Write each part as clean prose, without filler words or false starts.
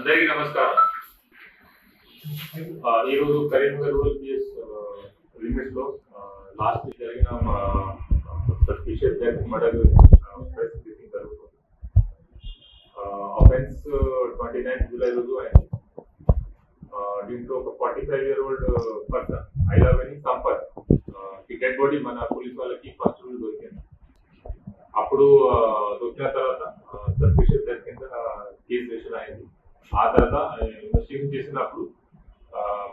అందరికీ నమస్కారం. ఈరోజు కరీంనగర్ రూరల్ పిఎస్ లిమిట్స్ లో లాస్ట్ వీక్ జరిగిన suspicious death murder press briefing జరుగుతుంది. అఫెన్స్ 29 జూలై రోజు అయింది. దీంట్లో ఒక 45-year-old పర్సన్ ఐలావేని సంపత్ ఈ డెడ్ బాడీ మన పోలీస్ వాళ్ళకి ఫస్ట్ రోజు దొరికింది. అప్పుడు దొరికిన తర్వాత సస్పిషియస్ డెత్ కింద కేసు రిజిస్టర్ అయింది. ఆ తర్వాత ఇన్వెస్టిగేషన్ చేసినప్పుడు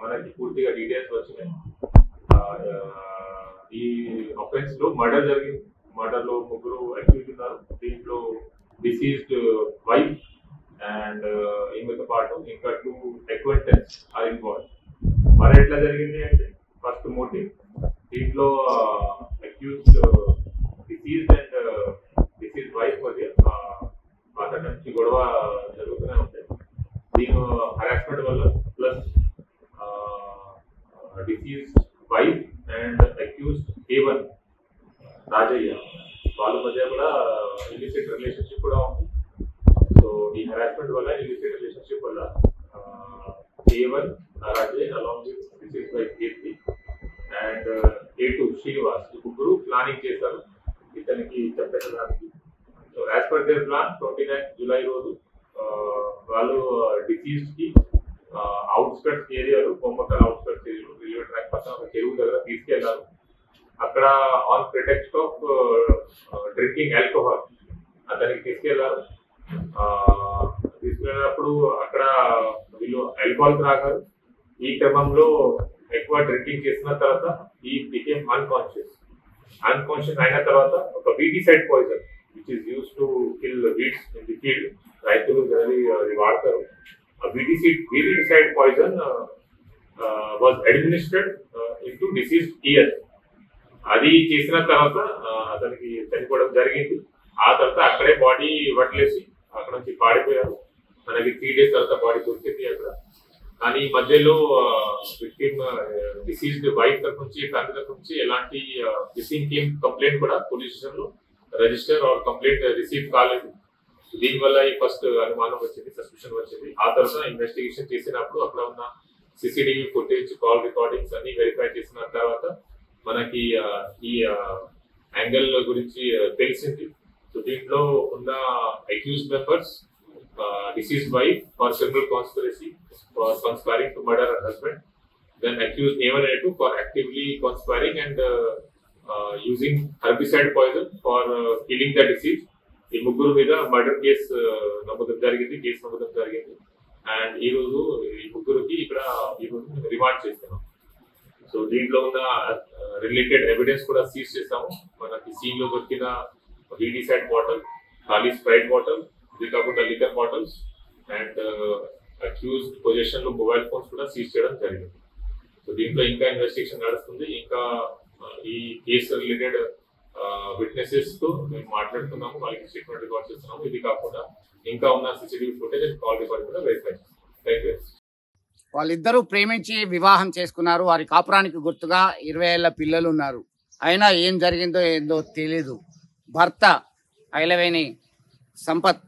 మనకి పూర్తిగా డీటెయిల్స్ వచ్చినాయి. ఈ అఫెన్స్ లో మర్డర్ జరిగింది. మర్డర్ లో ముగ్గురు అక్యూజ్ ఉన్నారు. దీంట్లో డిసీజ్డ్ వైఫ్ అండ్ ఈమెతో పాటు ఇంకా 2 అక్వెంటెన్స్ ఆర్ ఇన్వాల్వ్. మరి ఎట్లా జరిగింది అంటే ఫస్ట్ మోటివ్ దీంట్లో accused deceased and deceased wife మధ్య పాత నుంచి గొడవ జరుగుతూనే ఉంటాయి. దీని హరాస్మెంట్ వల్ల plus deceased wife and accused A1 Rajaiah వాళ్ళ మధ్య కూడా ఇల్లిసిట్ రిలేషన్షిప్ కూడా ఉంది. సో ఈ హరాస్మెంట్ వల్ల ఇల్లిసిట్ రిలేషన్షిప్ వల్ల A1 Rajaiah along with deceased wife Keerthi and A2 Srinivas ఈ ముగ్గురు ప్లానింగ్ చేశారు ఇతనికి చెప్పడానికి. So as per their plan 29 July రోజు వాళ్ళు డిసీజ్ కి అవుట్స్కట్స్ ఏరియాలో కొమ్మకల్ అవుట్స్కట్స్ ఏరియాలో రైల్వే ట్రాక్ పక్కన ఒక చెరువు దగ్గర తీసుకెళ్లారు. అక్కడ on pretext of drinking alcohol అతనికి తీసుకెళ్లారు. తీసుకెళ్ళినప్పుడు అక్కడ వీళ్ళు ఆల్కహాల్ త్రాగారు. ఈ క్రమంలో ఎక్కువ డ్రింకింగ్ చేసిన తర్వాత ఈ బికేమ్ అన్కాన్షియస్ అయిన తర్వాత ఒక weedicide poison which is use to kill weeds in the field రైతులు జనరల్లీ వాడతారు. Weedicide poison was administered into deceased ear. అది చేసిన తర్వాత అతనికి చనిపోవడం జరిగింది. ఆ తర్వాత అక్కడే బాడీ వడ్లేసి అక్కడ నుంచి పాడిపోయారు. మనకి 3 days తర్వాత బాడీ దొరికింది అక్కడ. కానీ ఈ మధ్యలో విక్టిమ్ డిసీజ్డ్ వైఫ్ తరఫు నుంచి ఫ్యామిలీ తరఫు నుంచి ఎలాంటి మిస్సింగ్ కేమ్ కంప్లైంట్ కూడా పోలీస్ స్టేషన్ లో రిజిస్టర్ ఆర్ కంప్లైంట్ రిసీవ్ కాలేదు. దీనివల్ల ఈ ఫస్ట్ అనుమానం వచ్చింది, సస్పిషన్ వచ్చింది. ఆ తర్వాత ఇన్వెస్టిగేషన్ చేసినప్పుడు అక్కడ ఉన్న CCTV ఫుటేజ్, కాల్ రికార్డింగ్స్ అన్ని వెరిఫై చేసిన తర్వాత మనకి ఈ యాంగిల్ గురించి తెలిసింది. సో దీంట్లో ఉన్న accused members deceased wife for criminal conspiracy for conspiring to murder her husband, then accused A1 and A2 for actively conspiring and using herbicide poison for killing the deceased. ఈ ముగ్గురు మీద murder case నమోదు జరిగింది. And ఈ రోజు ఈ ముగ్గురికి ఇక్కడ రిమాండ్ చేస్తున్నాం. సో దీంట్లో ఉన్న రిలేటెడ్ ఎవిడెన్స్ కూడా సీజ్ చేస్తాము. మనకి సీన్ లో దొరికిన వీడిసైడ్ బాటిల్, ఖాళీ స్ప్రైట్ బాటిల్, ఇది కాకుండా liquor bottles and accused position లో మొబైల్ ఫోన్స్ కూడా సీజ్ చేయడం జరిగింది. సో దీంట్లో ఇంకా ఇన్వెస్టిగేషన్ నడుస్తుంది. ఇంకా ఈ కేసు రిలేటెడ్ విట్నెసెస్ తో మేము మాట్లాడుతున్నాము, వాళ్ళకి స్టేట్మెంట్ రికార్డ్ చేస్తున్నాము. ఇది కాకుండా ఇంకా ఉన్న CCTV footage and call record కూడా వెరిఫై చేస్తాం. Thank you. వాళ్ళిద్దరూ ప్రేమించి వివాహం చేసుకున్నారు. వారి కాపురానికి గుర్తుగా 20 ఏళ్ల పిల్లలు ఉన్నారు. అయినా ఏం జరిగిందో ఏందో తెలీదు. భర్త ఐలవేని సంపత్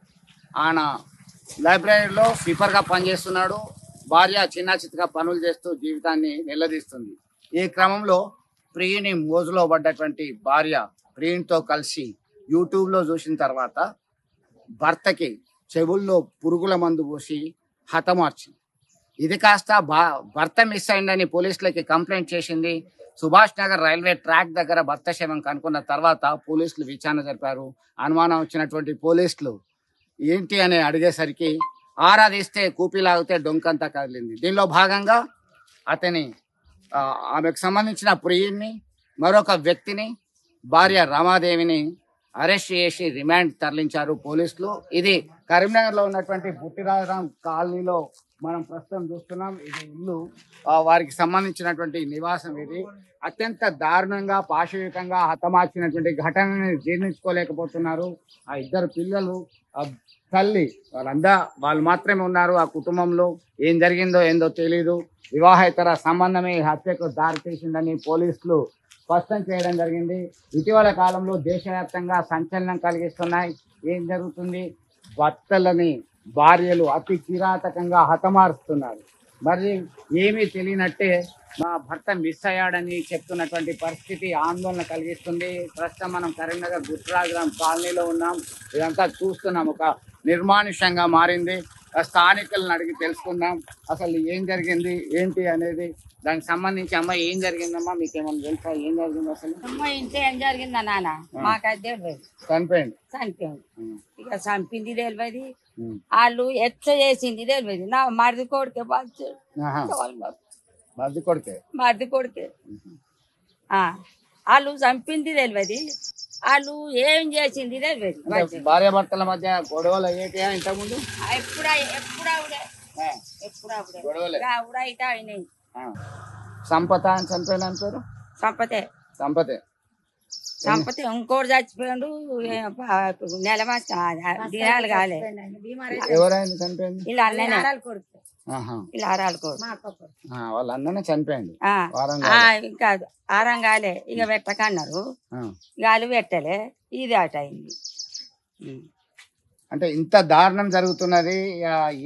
ఆయన లైబ్రరీలో స్వీపర్గా పనిచేస్తున్నాడు. భార్య చిన్న చిత్తగా పనులు చేస్తూ జీవితాన్ని నిలదీస్తుంది. ఈ క్రమంలో ప్రియుని మోజులో పడ్డటువంటి భార్య ప్రియునితో కలిసి యూట్యూబ్లో చూసిన తర్వాత భర్తకి చెవుల్లో పురుగుల మందు పోసి హతమార్చింది. ఇది కాస్త భర్త మిస్ అయిందని పోలీసులకి కంప్లైంట్ చేసింది. సుభాష్ నగర్ రైల్వే ట్రాక్ దగ్గర భర్త శవం కనుక్కున్న తర్వాత పోలీసులు విచారణ జరిపారు. అనుమానం వచ్చినటువంటి పోలీసులు ఏంటి అని అడిగేసరికి ఆరాధిస్తే కూపిలాగితే డొంకంతా కదిలింది. దీనిలో భాగంగా ఆమెకు సంబంధించిన ప్రియుడిని, మరొక వ్యక్తిని, భార్య రమాదేవిని అరెస్ట్ చేసి రిమాండ్ తరలించారు పోలీసులు. ఇది కరీంనగర్లో ఉన్నటువంటి బుట్టిరాజరాం కాలనీలో మనం ప్రస్తుతం చూస్తున్నాం. ఇది ఇల్లు, వారికి సంబంధించినటువంటి నివాసం. ఇది అత్యంత దారుణంగా పాశవికంగా హతమార్చినటువంటి ఘటనని జీర్ణించుకోలేకపోతున్నారు. ఆ ఇద్దరు పిల్లలు, తల్లి, వాళ్ళు మాత్రమే ఉన్నారు ఆ కుటుంబంలో. ఏం జరిగిందో ఏందో తెలీదు. వివాహేతర సంబంధమే హత్యకు దారితీసిందని పోలీసులు స్పష్టం చేయడం జరిగింది. ఇటీవల కాలంలో దేశవ్యాప్తంగా సంచలనం కలిగిస్తున్నాయి. ఏం జరుగుతుంది? భర్తలని భార్యలు అతి కిరాతకంగా హతమారుస్తున్నారు. మరి ఏమీ తెలియనట్టే మా భర్త మిస్ అయ్యాడని చెప్తున్నటువంటి పరిస్థితి ఆందోళన కలిగిస్తుంది. ప్రస్తుతం మనం కరీంనగర్ గుట్రాగ్రామ్ కాలనీలో ఉన్నాం. ఇదంతా చూస్తున్నాం, ఒక నిర్మానుష్యంగా మారింది. స్థానికులను అడిగి తెలుసుకుందాం అసలు ఏం జరిగింది ఏంటి అనేది. దానికి సంబంధించి అమ్మ ఏం జరిగిందమ్మా, మీకేమన్నా తెలుసా ఏం జరిగింది అసలు? అమ్మ ఇంట్లో ఏం జరిగిందా నాన్న మాకైతే తెలియదు. చనిపోయింది. ఇక చంపింది తెలియదు, వాళ్ళు ఎచ్చ చేసింది తెలియదు. నా మరిది కొడుకే బాధ్యత. మరిది కొడుకే మరిది కొడుకే వాళ్ళు చంపింది తెలియదు, వాళ్ళు ఏం చేసింది తెలియదు. భార్య భర్తల మధ్య గొడవలు అయ్యేటియా ఇంతకుముందు? ఎప్పుడు అయితే అయినాయి. సంపత అని చనిపోయిన పేరు? సంపతే. సంపతే సంపతే ఇంకోటి చచ్చిపోయాడు. నెల దినాలు కాలే. ఎవరైనా చనిపోయింది? ఇలా అన్ననే ఇలా ఆరాలు వాళ్ళ అన్ననే చనిపోయింది. ఇంకా ఆరం కాలే. ఇక పెట్టకన్నారు, గాలి పెట్టలే, ఇది అట అయింది. అంటే ఇంత దారుణం జరుగుతున్నది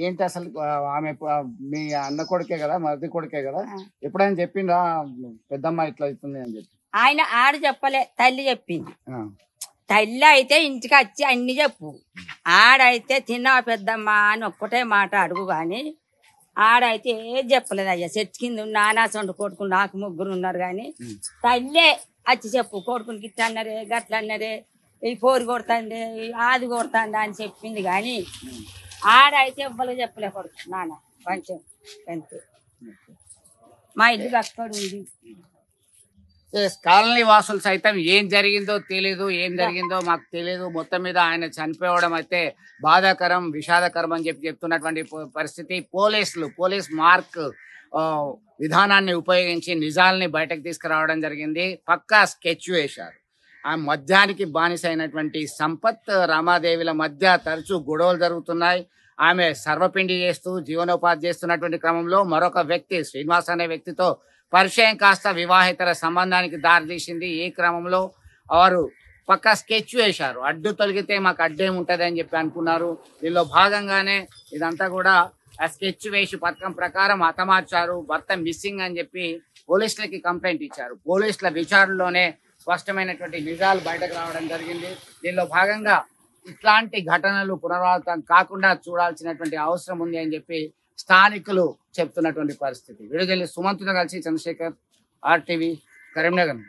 ఏంటి అసలు? ఆమె మీ అన్న కొడుకే కదా, మరిది కొడుకే కదా, ఎప్పుడైనా చెప్పిండ్రా పెద్దమ్మ ఇట్లా అవుతుంది అని చెప్పి? ఆయన ఆడు చెప్పలే, తల్లి చెప్పింది. తల్లి అయితే ఇంటికి వచ్చి అన్ని చెప్పు, ఆడైతే తిన్నా పెద్దమ్మ అని ఒక్కటే మాట అడుగు. కానీ ఆడైతే ఏది చెప్పలేదు. అయ్యా చెట్టు కింద నానా సొంత కొడుకుని నాకు ముగ్గురు ఉన్నారు, కానీ తల్లే వచ్చి చెప్పు, కొడుకునికి ఇట్లా అన్నారే గట్ల అన్నారే, ఈ పోరు కొడుతుంది ఆది కొడుతుంది అని చెప్పింది. కానీ ఆడైతే ఎవ్వరు చెప్పలే కొడుకు నాన్న కొంచెం అంతే. మా ఇల్లు అక్కడ ఉంది. కాలనీ వాసులు సైతం ఏం జరిగిందో తెలీదు, ఏం జరిగిందో మాకు తెలియదు. మొత్తం మీద ఆయన చనిపోవడం అయితే బాధాకరం, విషాదకరం అని చెప్తున్నటువంటి పరిస్థితి. పోలీస్ మార్క్ విధానాన్ని ఉపయోగించి నిజాలని బయటకు తీసుకురావడం జరిగింది. పక్కా స్కెచ్ వేశారు. ఆ మద్యానికి బానిస అయినటువంటి సంపత్ రామాదేవిల మధ్య తరచూ గొడవలు జరుగుతున్నాయి. ఆమె సర్వపిండి చేస్తూ జీవనోపాధి చేస్తున్నటువంటి క్రమంలో మరొక వ్యక్తి శ్రీనివాస్ అనే వ్యక్తితో పరిచయం కాస్త వివాహేతర సంబంధానికి దారితీసింది. ఈ క్రమంలో వారు పక్కా స్కెచ్ వేశారు. అడ్డు తొలగితే మాకు అడ్డేముంటుంది అని చెప్పి అనుకున్నారు. దీనిలో భాగంగానే ఇదంతా కూడా ఆ స్కెచ్ వేసి పథకం ప్రకారం హతమార్చారు. భర్త మిస్సింగ్ అని చెప్పి పోలీసులకి కంప్లైంట్ ఇచ్చారు. పోలీసుల విచారణలోనే స్పష్టమైనటువంటి నిజాలు బయటకు రావడం జరిగింది. దీనిలో భాగంగా ఇట్లాంటి ఘటనలు పునరావృతం కాకుండా చూడాల్సినటువంటి అవసరం ఉంది అని చెప్పి స్థానికులు చెప్తున్నటువంటి పరిస్థితి. వీడియో జర్నలిస్ట్ సుమంత్తో కలిసి చంద్రశేఖర్, RTV, కరీంనగర్.